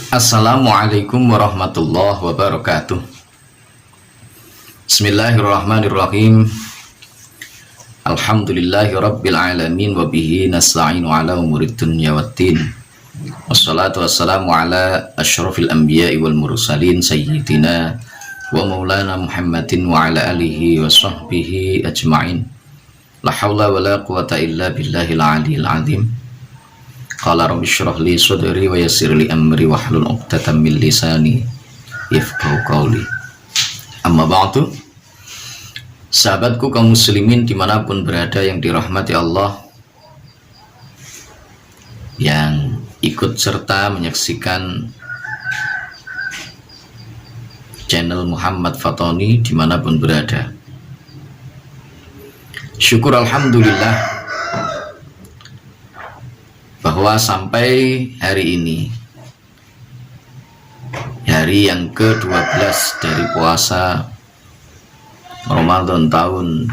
Assalamualaikum warahmatullahi wabarakatuh. Bismillahirrahmanirrahim. Alhamdulillahi rabbil alamin wa bihi nasta'inu ala umurid dunya waddin. Wassalatu wassalamu ala asyrafil anbiya'i wal mursalin sayyidina wa maulana Muhammadin wa ala alihi wa sahbihi ajma'in. La hawla wa la quwata illa billahil aliyyil azim. Qala rabbi shrah li sadri wa yassir li amri wahlul 'uqdatam min lisani yafqahu qawli. Amma ba'du. Sahabatku kaum muslimin dimanapun berada yang dirahmati Allah, yang ikut serta menyaksikan channel Muhammad Fatoni dimanapun berada, syukur alhamdulillah bahwa sampai hari ini, hari yang ke-12 dari puasa Ramadan tahun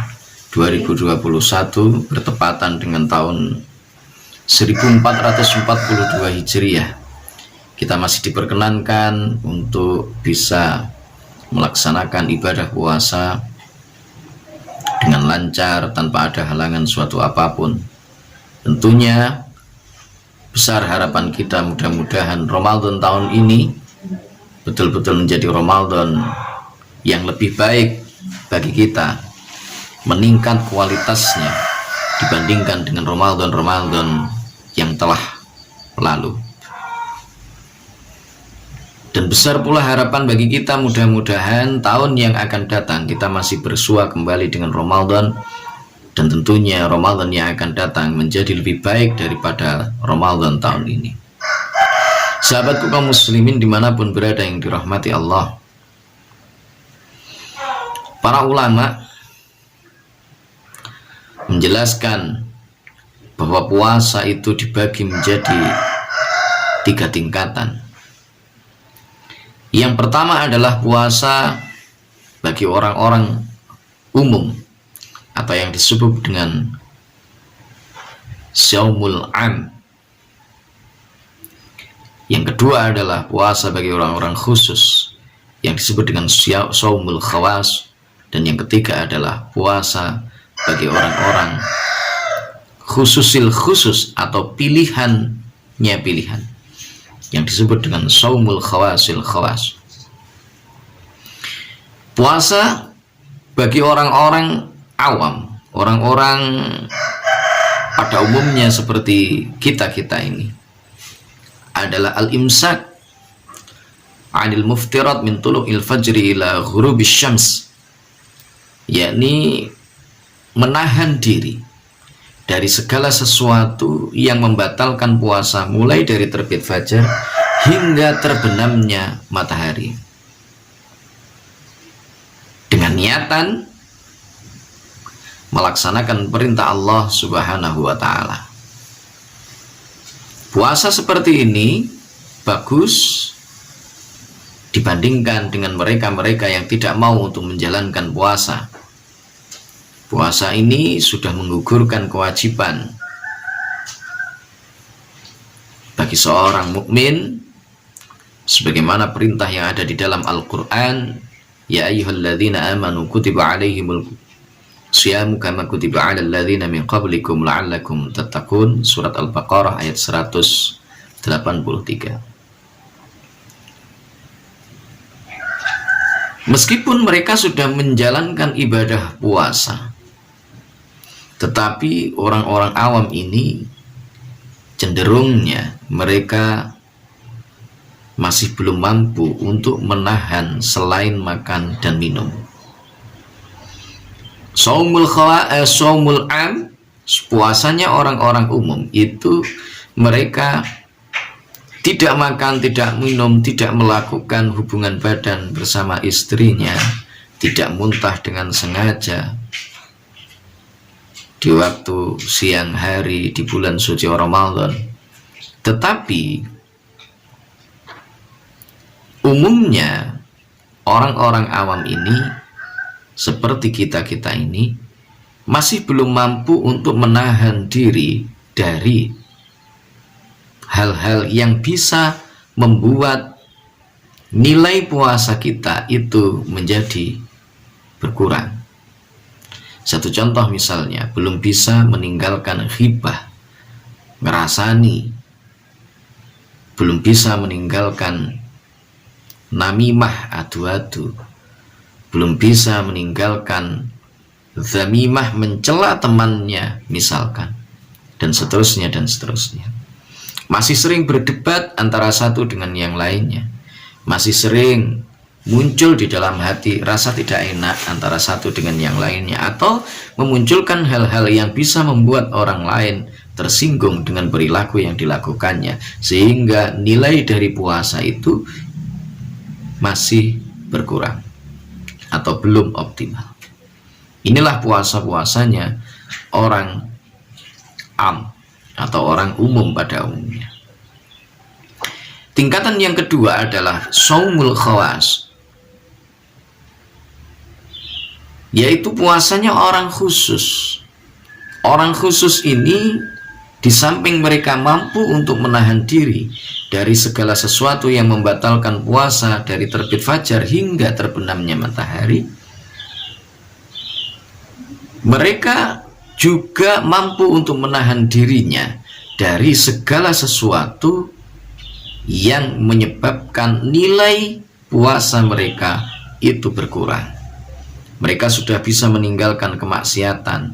2021 bertepatan dengan tahun 1442 Hijriah, kita masih diperkenankan untuk bisa melaksanakan ibadah puasa dengan lancar tanpa ada halangan suatu apapun. Tentunya besar harapan kita, mudah-mudahan Ramadan tahun ini betul-betul menjadi Ramadan yang lebih baik bagi kita, meningkat kualitasnya dibandingkan dengan Ramadan yang telah lalu. Dan besar pula harapan bagi kita, mudah-mudahan tahun yang akan datang kita masih bersua kembali dengan Ramadan, dan tentunya Ramadan yang akan datang menjadi lebih baik daripada Ramadan tahun ini. Sahabatku kaum muslimin dimanapun berada yang dirahmati Allah, para ulama menjelaskan bahwa puasa itu dibagi menjadi 3 tingkatan. Yang pertama adalah puasa bagi orang-orang umum atau yang disebut dengan Shaumul Am. Yang kedua adalah puasa bagi orang-orang khusus yang disebut dengan Shaumul Khawas. Dan yang ketiga adalah puasa bagi orang-orang khususil khusus atau pilihannya pilihan, yang disebut dengan Shaumul Khawasil Khawas. Puasa bagi orang-orang awam, orang-orang pada umumnya seperti kita-kita ini, adalah al-imsak 'anil muftirat min tulu'il fajri ila ghurubis syams, yakni menahan diri dari segala sesuatu yang membatalkan puasa mulai dari terbit fajar hingga terbenamnya matahari, dengan niatan melaksanakan perintah Allah Subhanahu wa ta'ala. Puasa seperti ini bagus dibandingkan dengan mereka-mereka yang tidak mau untuk menjalankan puasa. Puasa ini sudah menggugurkan kewajiban bagi seorang mukmin, sebagaimana perintah yang ada di dalam Al-Quran, ya ayyuhalladzina amanu kutiba alaihimul Siyamu kama kutiba 'alal ladzina min qablikum la'allakum tattaqun. Surat Al-Baqarah ayat 183. Meskipun mereka sudah menjalankan ibadah puasa, tetapi orang-orang awam ini cenderungnya mereka masih belum mampu untuk menahan selain makan dan minum. Shaumul Am, puasanya orang-orang umum itu mereka tidak makan, tidak minum, tidak melakukan hubungan badan bersama istrinya, tidak muntah dengan sengaja di waktu siang hari di bulan suci Ramadan. Tetapi umumnya orang-orang awam ini seperti kita-kita ini masih belum mampu untuk menahan diri dari hal-hal yang bisa membuat nilai puasa kita itu menjadi berkurang. Satu contoh misalnya, belum bisa meninggalkan ghibah, ngerasani, belum bisa meninggalkan namimah, adu-adu, belum bisa meninggalkan zamimah, mencela temannya misalkan, dan seterusnya dan seterusnya. Masih sering berdebat antara satu dengan yang lainnya, masih sering muncul di dalam hati rasa tidak enak antara satu dengan yang lainnya, atau memunculkan hal-hal yang bisa membuat orang lain tersinggung dengan perilaku yang dilakukannya, sehingga nilai dari puasa itu masih berkurang atau belum optimal. Inilah puasa-puasanya orang am atau orang umum pada umumnya. Tingkatan yang kedua adalah shaumul khawas, yaitu puasanya orang khusus. Orang khusus ini di samping mereka mampu untuk menahan diri dari segala sesuatu yang membatalkan puasa, dari terbit fajar hingga terbenamnya matahari, mereka juga mampu untuk menahan dirinya dari segala sesuatu yang menyebabkan nilai puasa mereka itu berkurang. Mereka sudah bisa meninggalkan kemaksiatan,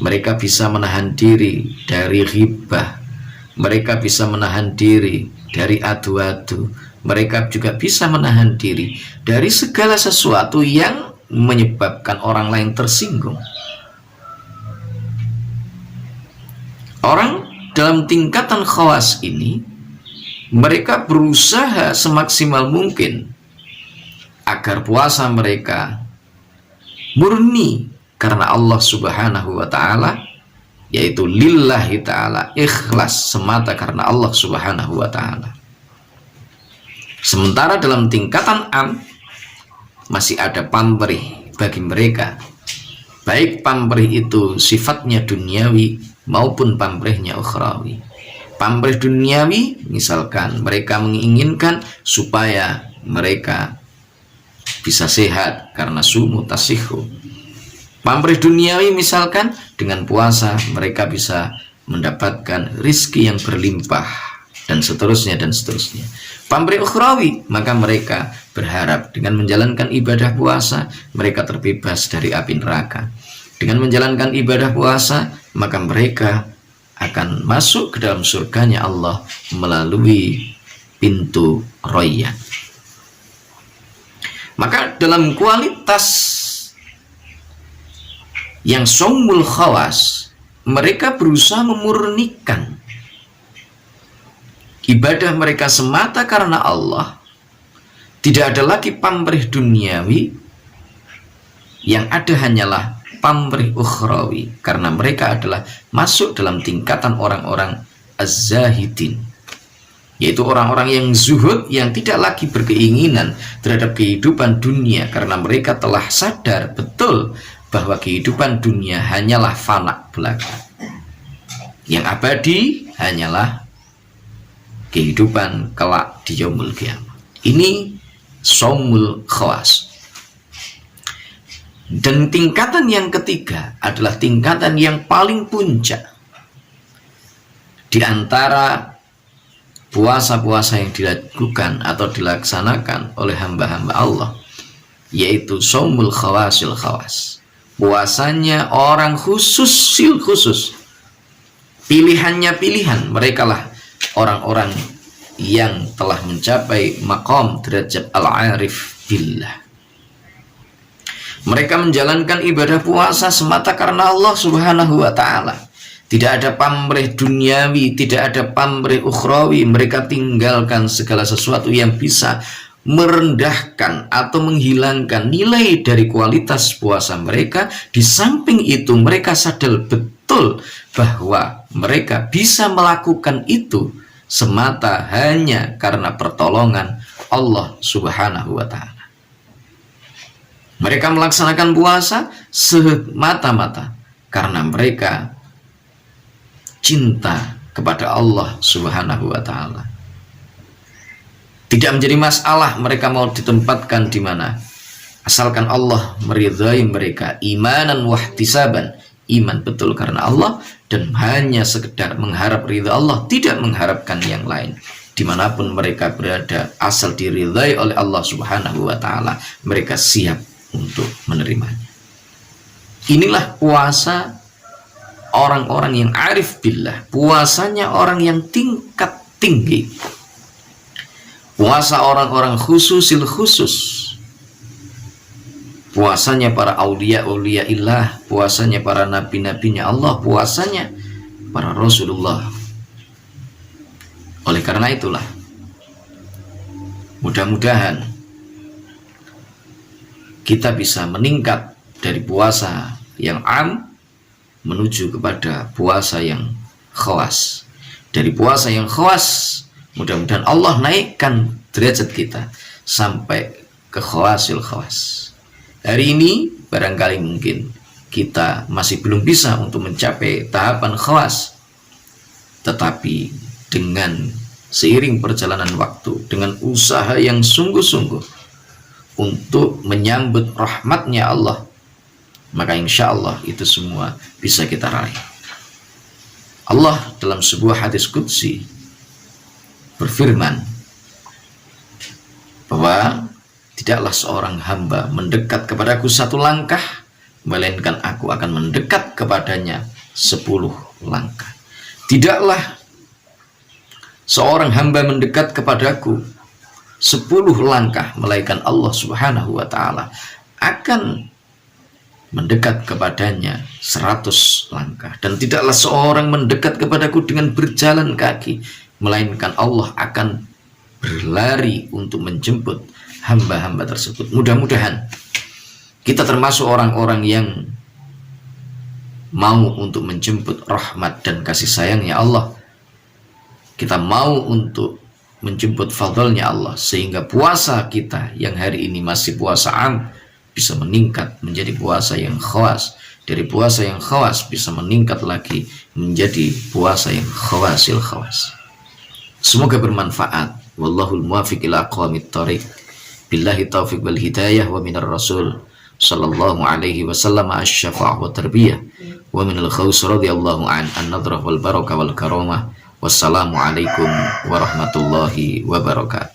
mereka bisa menahan diri dari ghibah, mereka bisa menahan diri dari adu-adu, mereka juga bisa menahan diri dari segala sesuatu yang menyebabkan orang lain tersinggung. Orang dalam tingkatan khawas ini, mereka berusaha semaksimal mungkin agar puasa mereka murni karena Allah Subhanahu wa Ta'ala, yaitu lillahi ta'ala, ikhlas semata karena Allah Subhanahu wa Ta'ala. Sementara dalam tingkatan am masih ada pamrih bagi mereka, baik pamrih itu sifatnya duniawi maupun pamrihnya ukhrawi. Pamrih duniawi misalkan mereka menginginkan supaya mereka bisa sehat karena sumu tasihu. Pamrih duniawi misalkan dengan puasa mereka bisa mendapatkan rizki yang berlimpah, dan seterusnya dan seterusnya. Pamrih ukhrawi, maka mereka berharap dengan menjalankan ibadah puasa mereka terbebas dari api neraka. Dengan menjalankan ibadah puasa maka mereka akan masuk ke dalam surganya Allah melalui pintu Rayyan. Maka dalam kualitas yang shaumul khawas, mereka berusaha memurnikan ibadah mereka semata karena Allah. Tidak ada lagi pamrih duniawi, yang ada hanyalah pamrih ukhrawi, karena mereka adalah masuk dalam tingkatan orang-orang az-zahidin, yaitu orang-orang yang zuhud, yang tidak lagi berkeinginan terhadap kehidupan dunia, karena mereka telah sadar betul bahwa kehidupan dunia hanyalah fana belaka, yang abadi hanyalah kehidupan kelak di yaumul qiyamah. Ini shaumul khawas. Dan tingkatan yang ketiga adalah tingkatan yang paling puncak di antara puasa-puasa yang dilakukan atau dilaksanakan oleh hamba-hamba Allah, yaitu shaumul khawasil khawas. Puasanya orang khusus, pilihannya pilihan. Mereka lah orang-orang yang telah mencapai maqam derajat al-arif billah. Mereka menjalankan ibadah puasa semata karena Allah Subhanahu wa Ta'ala. Tidak ada pamrih duniawi, tidak ada pamrih ukhrawi. Mereka tinggalkan segala sesuatu yang bisa merendahkan atau menghilangkan nilai dari kualitas puasa mereka. Di samping itu mereka sadar betul bahwa mereka bisa melakukan itu semata hanya karena pertolongan Allah Subhanahu wa Ta'ala. Mereka melaksanakan puasa semata-mata karena mereka cinta kepada Allah Subhanahu wa Ta'ala. Tidak menjadi masalah mereka mau ditempatkan di mana, asalkan Allah meridhai mereka. Imanan wahtisaban, iman betul karena Allah dan hanya sekedar mengharap ridha Allah, tidak mengharapkan yang lain. Dimanapun mereka berada, asal diridhai oleh Allah Subhanahu wa Ta'ala, mereka siap untuk menerimanya. Inilah puasa orang-orang yang arif billah, puasanya orang yang tingkat tinggi, puasa orang-orang khususil khusus, puasanya para aulia illah, puasanya para nabi-nabinya Allah, puasanya para Rasulullah. Oleh karena itulah, mudah-mudahan kita bisa meningkat dari puasa yang am menuju kepada puasa yang khawas. Dari puasa yang khawas, mudah-mudahan Allah naikkan derajat kita sampai ke khawasil khawas. Hari ini barangkali mungkin kita masih belum bisa untuk mencapai tahapan khawas, tetapi dengan seiring perjalanan waktu, dengan usaha yang sungguh-sungguh untuk menyambut rahmatnya Allah, maka insya Allah itu semua bisa kita raih. Allah dalam sebuah hadis qudsi berfirman bahwa tidaklah seorang hamba mendekat kepadaku satu langkah, melainkan aku akan mendekat kepadanya 10 langkah. Tidaklah seorang hamba mendekat kepadaku 10 langkah, melainkan Allah Subhanahu wa Ta'ala akan mendekat kepadanya 100 langkah. Dan tidaklah seorang mendekat kepadaku dengan berjalan kaki, melainkan Allah akan berlari untuk menjemput hamba-hamba tersebut. Mudah-mudahan kita termasuk orang-orang yang mau untuk menjemput rahmat dan kasih sayangnya Allah. Kita mau untuk menjemput fadlnya Allah, sehingga puasa kita yang hari ini masih puasa am bisa meningkat menjadi puasa yang khawas. Dari puasa yang khawas bisa meningkat lagi menjadi puasa yang khawasil khawas. Semoga bermanfaat. Wallahul muwaffiq ila aqwamit thoriq. Billahi taufiq wal hidayah wa minar rasul sallallahu alaihi wasallam asy-syafa'ah wa tarbiyah wa minal khaus radhiyallahu an-nadrah wal barakah wal karamah. Wassalamualaikum warahmatullahi wabarakatuh.